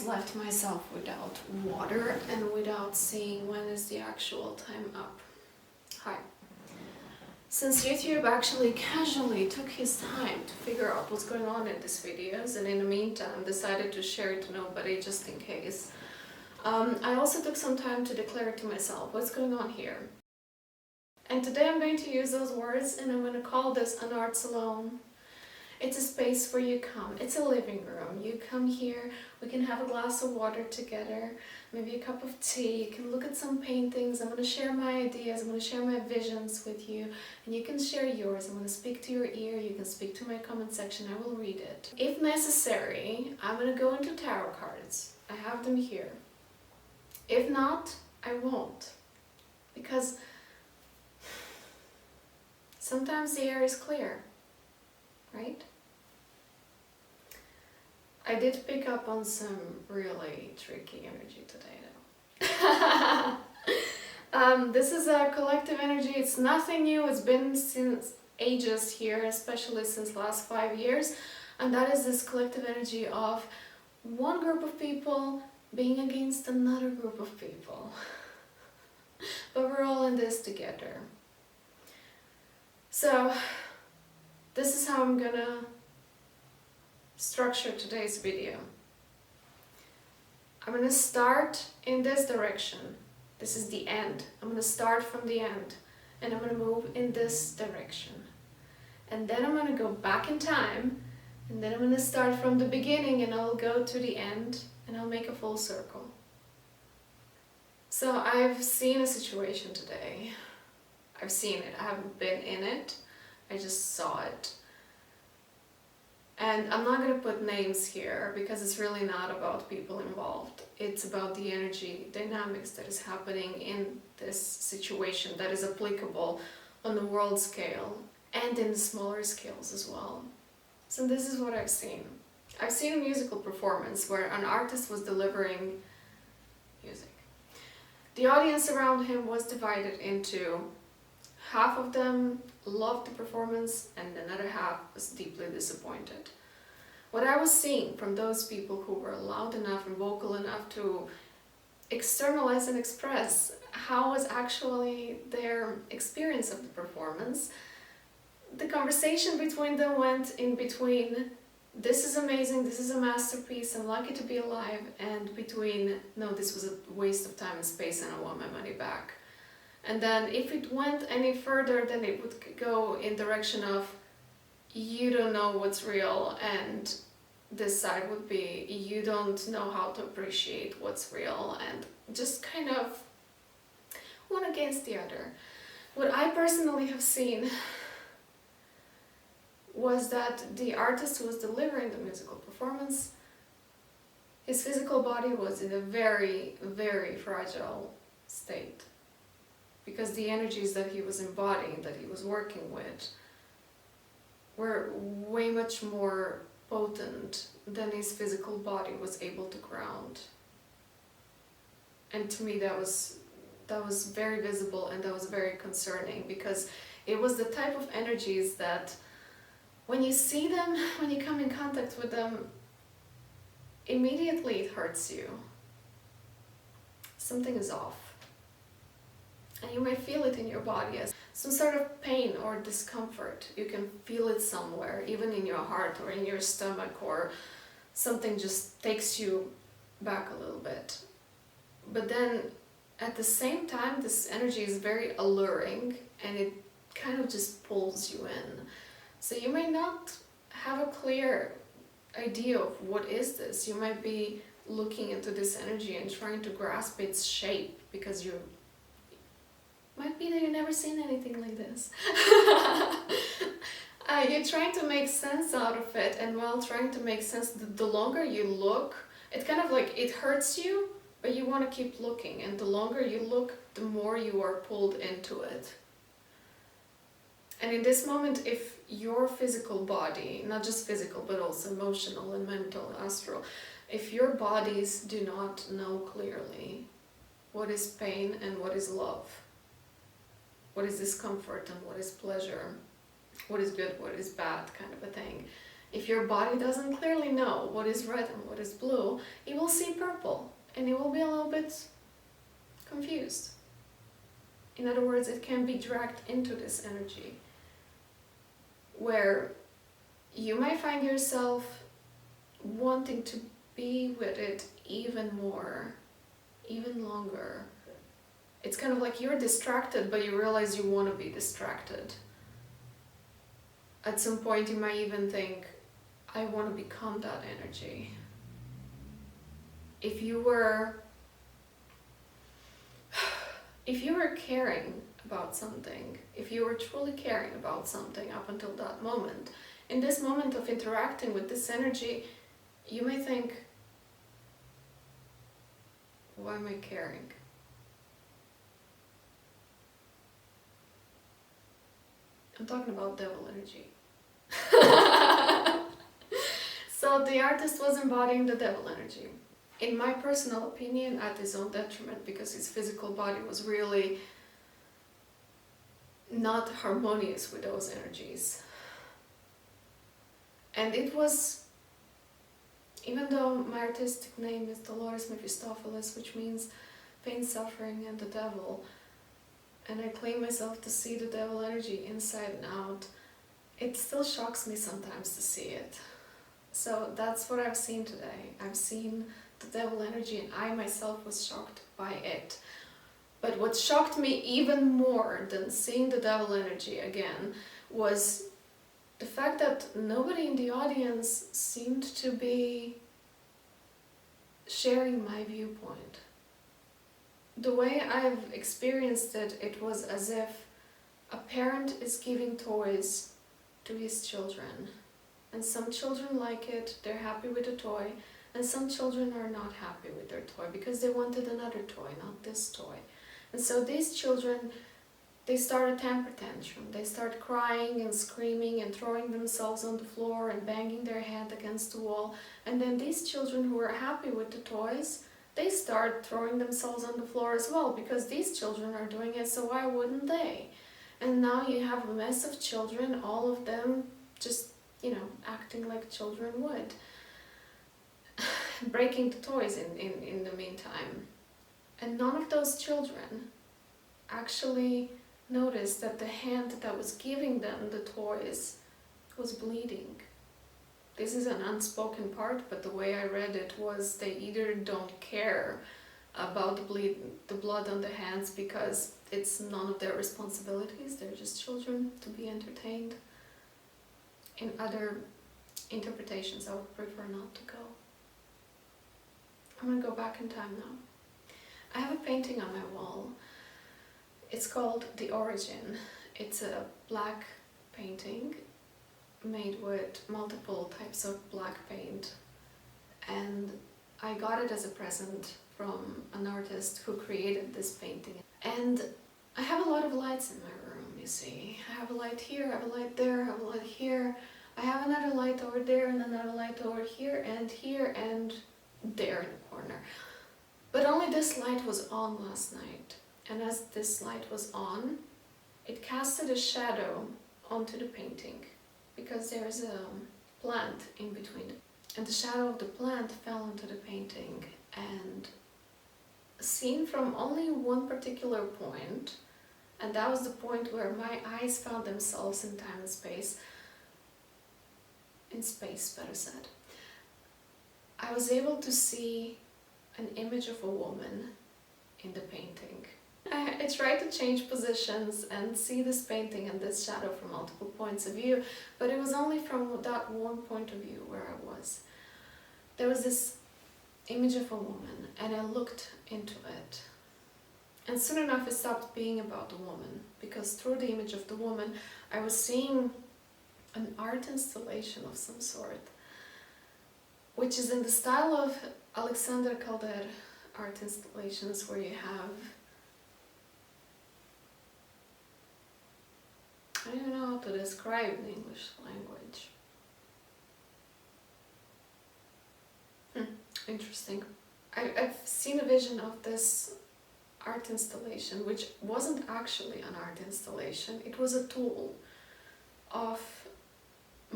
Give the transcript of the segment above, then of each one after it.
almost left myself without water and without seeing when is the actual time up. Hi. Since YouTube actually casually took his time to figure out what's going on in these videos, and in the meantime decided to share it to nobody just in case, I also took some time to declare to myself what's going on here. And today I'm going to use those words, and I'm going to call this an art salon. It's a space where you come. It's a living room. You come here, we can have a glass of water together, maybe a cup of tea, you can look at some paintings. I'm going to share my ideas, I'm going to share my visions with you, and you can share yours. I'm going to speak to your ear, you can speak to my comment section, I will read it. If necessary, I'm going to go into tarot cards. I have them here. If not, I won't. Because sometimes the air is clear, right? I did pick up on some really tricky energy today though. This is a collective energy. It's nothing new. It's been since ages here, especially since last 5 years. And that is this collective energy of one group of people being against another group of people. But we're all in this together. So this is how I'm gonna structure today's video. I'm gonna start in this direction. This is the end. I'm gonna start from the end and I'm gonna move in this direction. And then I'm gonna go back in time, and then I'm gonna start from the beginning and I'll go to the end and I'll make a full circle. So I've seen a situation today. I've seen it. I haven't been in it. I just saw it. And I'm not going to put names here because it's really not about people involved. It's about the energy dynamics that is happening in this situation that is applicable on the world scale and in the smaller scales as well. So this is what I've seen. I've seen a musical performance where an artist was delivering music. The audience around him was divided into half of them loved the performance and another half was deeply disappointed. What I was seeing from those people who were loud enough and vocal enough to externalize and express how was actually their experience of the performance, the conversation between them went in between "this is amazing, this is a masterpiece, I'm lucky to be alive," and between "no, this was a waste of time and space and I want my money back." And then if it went any further, then it would go in direction of "you don't know what's real," and this side would be "you don't know how to appreciate what's real," and just kind of one against the other. What I personally have seen was that the artist who was delivering the musical performance, his physical body was in a very, very fragile state. Because the energies that he was embodying, that he was working with, were way much more potent than his physical body was able to ground. And to me that was very visible, and that was very concerning, because it was the type of energies that when you see them, when you come in contact with them, immediately it hurts you. Something is off. And you may feel it in your body as some sort of pain or discomfort. You can feel it somewhere, even in your heart or in your stomach, or something just takes you back a little bit. But then at the same time, this energy is very alluring and it kind of just pulls you in. So you may not have a clear idea of what is this. You might be looking into this energy and trying to grasp its shape because you might be that you've never seen anything like this. You're trying to make sense out of it, and while trying to make sense, the longer you look, it kind of like, it hurts you, but you want to keep looking, and the longer you look, the more you are pulled into it. And in this moment, if your physical body, not just physical, but also emotional and mental, astral, if your bodies do not know clearly what is pain and what is love, what is discomfort and what is pleasure, what is good, what is bad, kind of a thing, If your body doesn't clearly know what is red and what is blue, it will see purple and it will be a little bit confused. In other words, it can be dragged into this energy where you might find yourself wanting to be with it even more, even longer. It's kind of like you're distracted, but you realize you want to be distracted. At some point you might even think, I want to become that energy. If you were caring about something, if you were truly caring about something up until that moment, in this moment of interacting with this energy, you may think, why am I caring? I'm talking about devil energy. So the artist was embodying the devil energy. In my personal opinion, at his own detriment, because his physical body was really not harmonious with those energies. And it was, even though my artistic name is Dolores Mephistopheles, which means pain, suffering, and the devil, and I claim myself to see the devil energy inside and out, it still shocks me sometimes to see it. So that's what I've seen today. I've seen the devil energy and I myself was shocked by it. But what shocked me even more than seeing the devil energy again was the fact that nobody in the audience seemed to be sharing my viewpoint. The way I've experienced it, it was as if a parent is giving toys to his children. And some children like it, they're happy with the toy, and some children are not happy with their toy because they wanted another toy, not this toy. And so these children, they start a temper tantrum. They start crying and screaming and throwing themselves on the floor and banging their head against the wall. And then these children who are happy with the toys, they start throwing themselves on the floor as well because these children are doing it, so why wouldn't they? And now you have a mess of children, all of them just, acting like children would. Breaking the toys in the meantime. And none of those children actually noticed that the hand that was giving them the toys was bleeding. This is an unspoken part, but the way I read it was they either don't care about the blood on the hands because it's none of their responsibilities, they're just children to be entertained. In other interpretations, I would prefer not to go. I'm gonna go back in time now. I have a painting on my wall. It's called The Origin. It's a black painting made with multiple types of black paint. And I got it as a present from an artist who created this painting. And I have a lot of lights in my room, you see. I have a light here, I have a light there, I have a light here. I have another light over there and another light over here and there in the corner. But only this light was on last night. And as this light was on, it casted a shadow onto the painting because there is a plant in between. And the shadow of the plant fell onto the painting, and seen from only one particular point, and that was the point where my eyes found themselves in time and space, better said, I was able to see an image of a woman in the painting. I tried to change positions and see this painting and this shadow from multiple points of view, but it was only from that one point of view where I was. There was this image of a woman and I looked into it. And soon enough it stopped being about the woman, because through the image of the woman I was seeing an art installation of some sort, which is in the style of Alexander Calder art installations, where you have, I don't know how to describe in English language. Interesting. I've seen a vision of this art installation, which wasn't actually an art installation. It was a tool of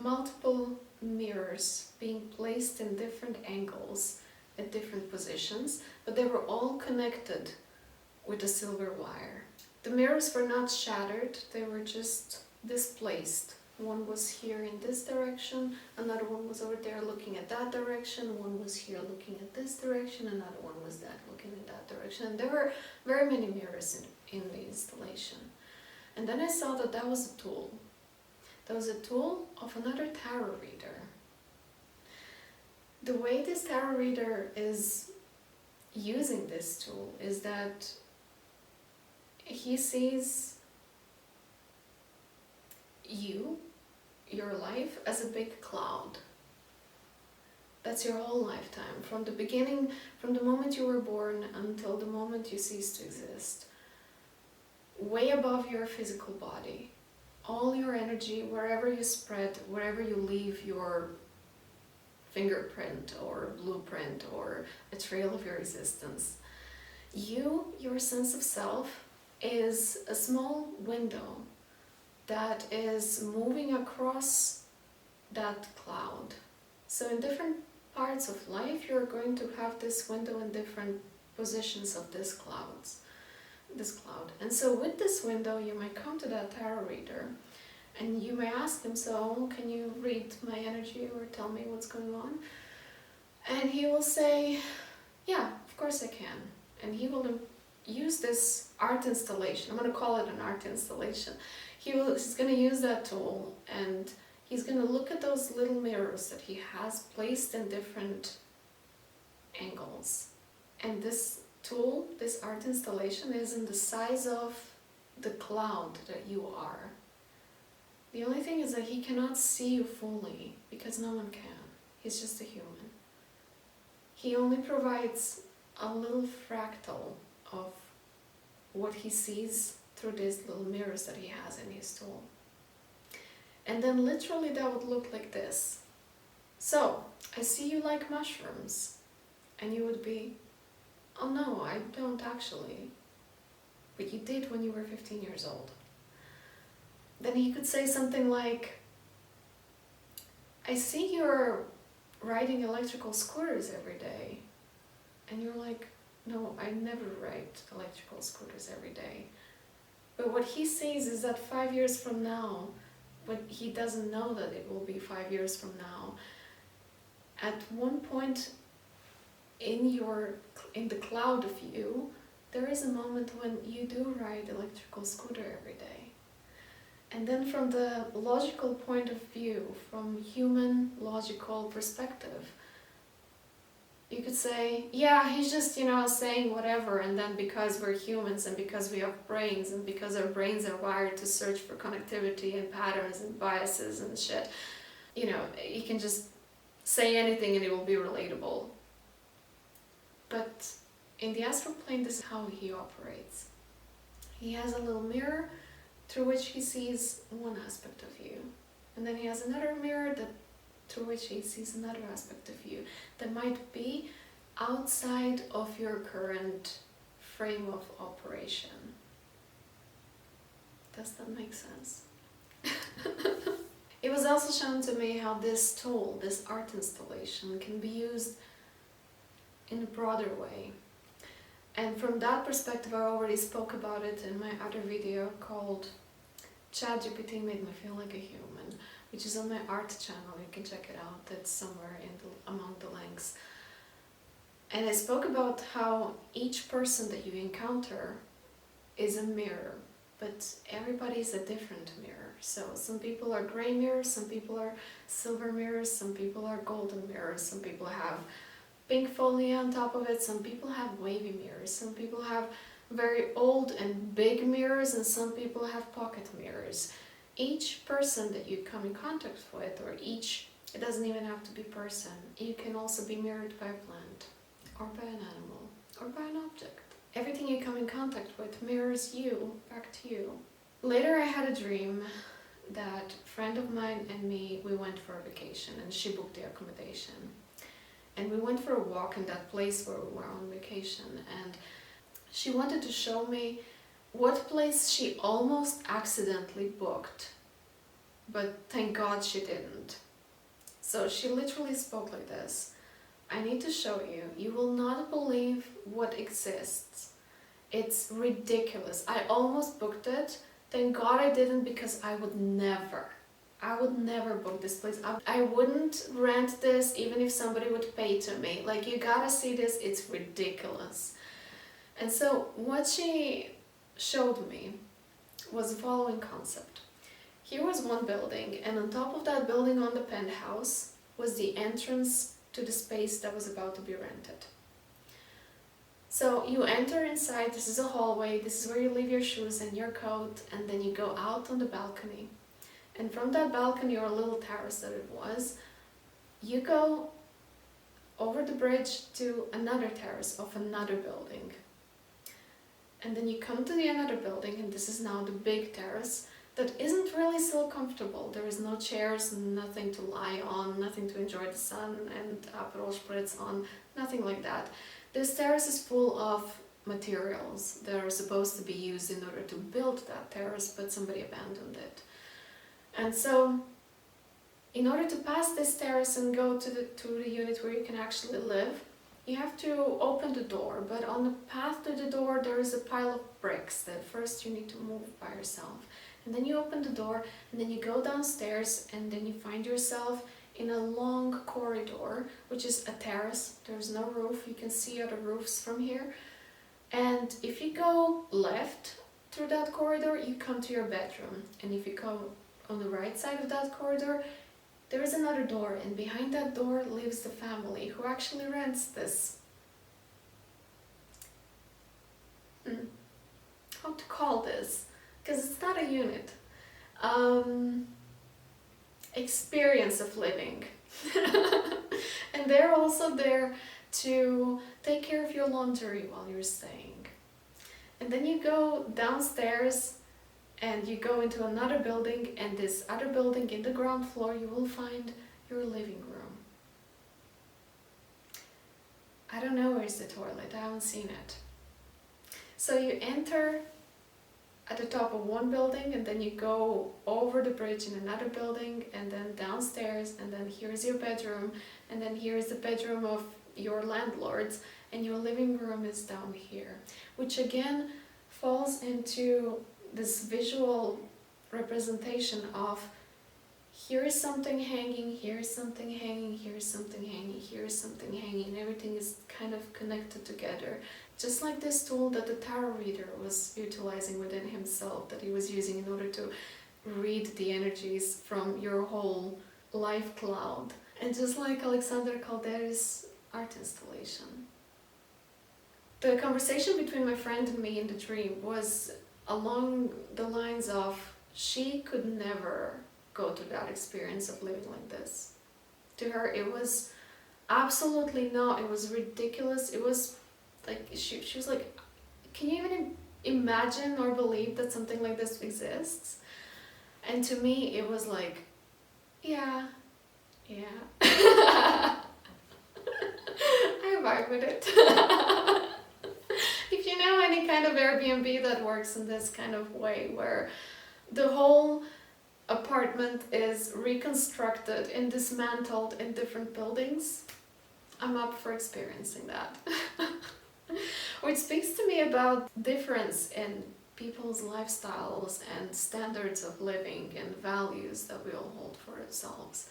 multiple mirrors being placed in different angles at different positions, but they were all connected with a silver wire. The mirrors were not shattered, they were just displaced. One was here in this direction, another one was over there looking at that direction, one was here looking at this direction, another one was that looking in that direction. And there were very many mirrors in the installation. And then I saw that that was a tool. That was a tool of another tarot reader. The way this tarot reader is using this tool is that he sees you, your life, as a big cloud. That's your whole lifetime, from the beginning, from the moment you were born until the moment you cease to exist. Way above your physical body. All your energy, wherever you spread, wherever you leave your fingerprint or blueprint or a trail of your existence. Your sense of self, is a small window that is moving across that cloud. So in different parts of life, you're going to have this window in different positions of this cloud. And so with this window, you might come to that tarot reader and you may ask him, so can you read my energy or tell me what's going on? And he will say, yeah, of course I can. And he will use this art installation. I'm going to call it an art installation. He's going to use that tool and he's going to look at those little mirrors that he has placed in different angles. And this tool, this art installation, is in the size of the cloud that you are. The only thing is that he cannot see you fully because no one can. He's just a human. He only provides a little fractal of what he sees through these little mirrors that he has in his tool. And then literally that would look like this. So, I see you like mushrooms. And you would be, oh no, I don't actually. But you did when you were 15 years old. Then he could say something like, I see you're riding electrical scooters every day. And you're like, no, I never ride electrical scooters every day. But what he sees is that 5 years from now, but he doesn't know that it will be 5 years from now, at one point in the cloud of you, there is a moment when you do ride electrical scooter every day. And then from the logical point of view, from human logical perspective, you could say, yeah, he's just, saying whatever, and then because we're humans and because we have brains and because our brains are wired to search for connectivity and patterns and biases and shit, he can just say anything and it will be relatable. But in the astral plane, this is how he operates. He has a little mirror through which he sees one aspect of you. And then he has another mirror through which he sees another aspect of you that might be outside of your current frame of operation. Does that make sense? It was also shown to me how this tool, this art installation, can be used in a broader way. And from that perspective, I already spoke about it in my other video called ChatGPT Made Me Feel Like a Human, which is on my art channel. You can check it out. It's somewhere among the links. And I spoke about how each person that you encounter is a mirror, but everybody is a different mirror. So some people are gray mirrors, some people are silver mirrors, some people are golden mirrors, some people have pink folia on top of it, some people have wavy mirrors, some people have very old and big mirrors, and some people have pocket mirrors. Each person that you come in contact with, it doesn't even have to be person, you can also be mirrored by a plant, or by an animal, or by an object. Everything you come in contact with mirrors you back to you. Later I had a dream that a friend of mine and me, we went for a vacation, and she booked the accommodation. And we went for a walk in that place where we were on vacation, and she wanted to show me what place she almost accidentally booked but thank God she didn't. So she literally spoke like this: I need to show you. You will not believe what exists. It's ridiculous. I almost booked it. Thank God I didn't, because I would never book this place. I wouldn't rent this even if somebody would pay to me. Like, you gotta see this, it's ridiculous. And so what she showed me was the following concept. Here was one building, and on top of that building, on the penthouse, was the entrance to the space that was about to be rented. So you enter inside, this is a hallway, this is where you leave your shoes and your coat, and then you go out on the balcony. And from that balcony, or a little terrace that it was, you go over the bridge to another terrace of another building. And then you come to the another building, and this is now the big terrace that isn't really so comfortable. There is no chairs, nothing to lie on, nothing to enjoy the sun and Aperol Spritz on, nothing like that. This terrace is full of materials that are supposed to be used in order to build that terrace, but somebody abandoned it. And so, in order to pass this terrace and go to the unit where you can actually live, you have to open the door, but on the path to the door there is a pile of bricks that first you need to move by yourself. And then you open the door, and then you go downstairs, and then you find yourself in a long corridor, which is a terrace. There's no roof, you can see other roofs from here. And if you go left through that corridor, you come to your bedroom. And if you go on the right side of that corridor, there is another door, and behind that door lives the family who actually rents this. How to call this? Because it's not a unit. Experience of living. And they're also there to take care of your laundry while you're staying. And then you go downstairs and you go into another building, and this other building, in the ground floor, you will find your living room. I don't know where's the toilet, I haven't seen it. So you enter at the top of one building, and then you go over the bridge in another building, and then downstairs, and then here's your bedroom, and then here's the bedroom of your landlords, and your living room is down here, which again falls into this visual representation of here is something hanging, here's something hanging, here's something hanging, here's something hanging, and everything is kind of connected together. Just like this tool that the tarot reader was utilizing within himself, that he was using in order to read the energies from your whole life cloud. And just like Alexander Calder's art installation. The conversation between my friend and me in the dream was along the lines of, she could never go through that experience of living like this. To her, it was absolutely not. It was ridiculous. It was like, she was like, can you even imagine or believe that something like this exists? And to me, it was like, yeah. I vibe with it. If you know any kind of Airbnb that works in this kind of way, where the whole apartment is reconstructed and dismantled in different buildings, I'm up for experiencing that. Which speaks to me about difference in people's lifestyles and standards of living and values that we all hold for ourselves.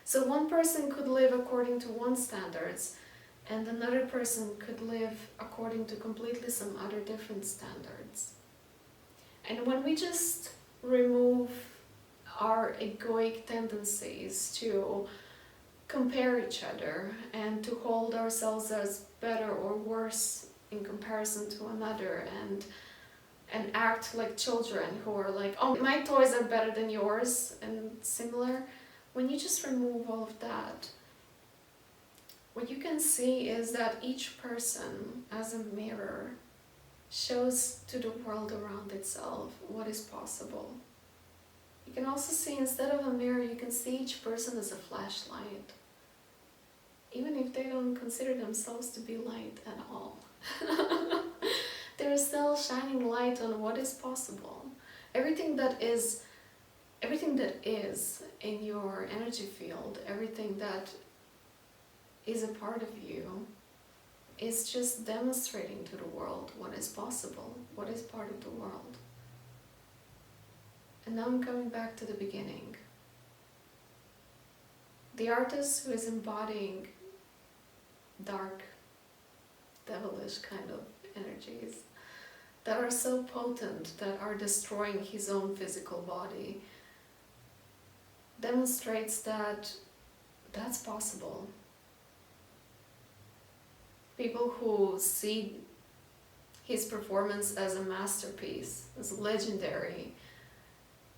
So one person could live according to one standards, and another person could live according to completely some other different standards. And when we just remove our egoic tendencies to compare each other and to hold ourselves as better or worse in comparison to another, and act like children who are like, oh, my toys are better than yours and similar, when you just remove all of that, what you can see is that each person as a mirror shows to the world around itself what is possible. You can also see, instead of a mirror, you can see each person as a flashlight, even if they don't consider themselves to be light at all. They're still shining light on what is possible. Everything that is everything that is in your energy field, everything that is a part of you, is just demonstrating to the world what is possible, what is part of the world. And now I'm coming back to the beginning. The artist who is embodying dark, devilish kind of energies that are so potent, that are destroying his own physical body, demonstrates that that's possible. People who see his performance as a masterpiece, as legendary,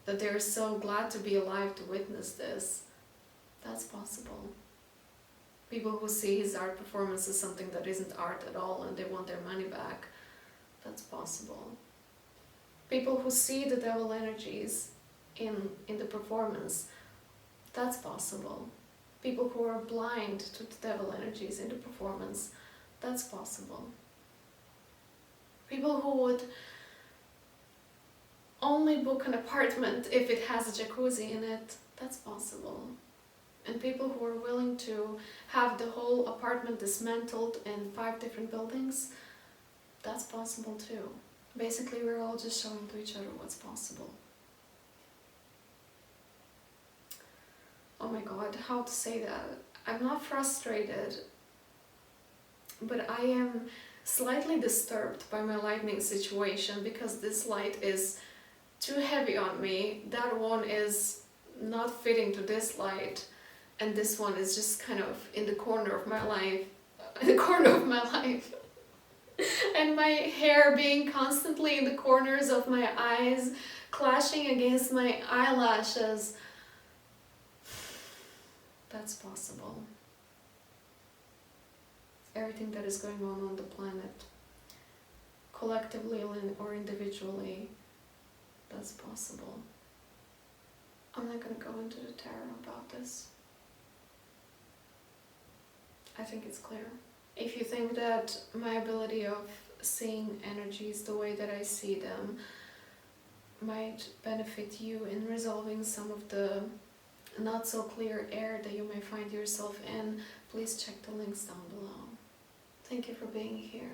that they're so glad to be alive to witness this, that's possible. People who see his art performance as something that isn't art at all and they want their money back, that's possible. People who see the devil energies in the performance, that's possible. People who are blind to the devil energies in the performance, that's possible. People who would only book an apartment if it has a jacuzzi in it, that's possible. And people who are willing to have the whole apartment dismantled in 5 different buildings, that's possible too. Basically, we're all just showing to each other what's possible. Oh my god, how to say that? I'm not frustrated, but I am slightly disturbed by my lighting situation because this light is too heavy on me. That one is not fitting to this light, and this one is just kind of in the corner of my life, and my hair being constantly in the corners of my eyes, clashing against my eyelashes. That's possible. Everything that is going on the planet, collectively or individually, that's possible. I'm not going to go into the tarot about this. I think it's clear. If you think that my ability of seeing energies the way that I see them might benefit you in resolving some of the not so clear air that you may find yourself in, please check the links down below. Thank you for being here.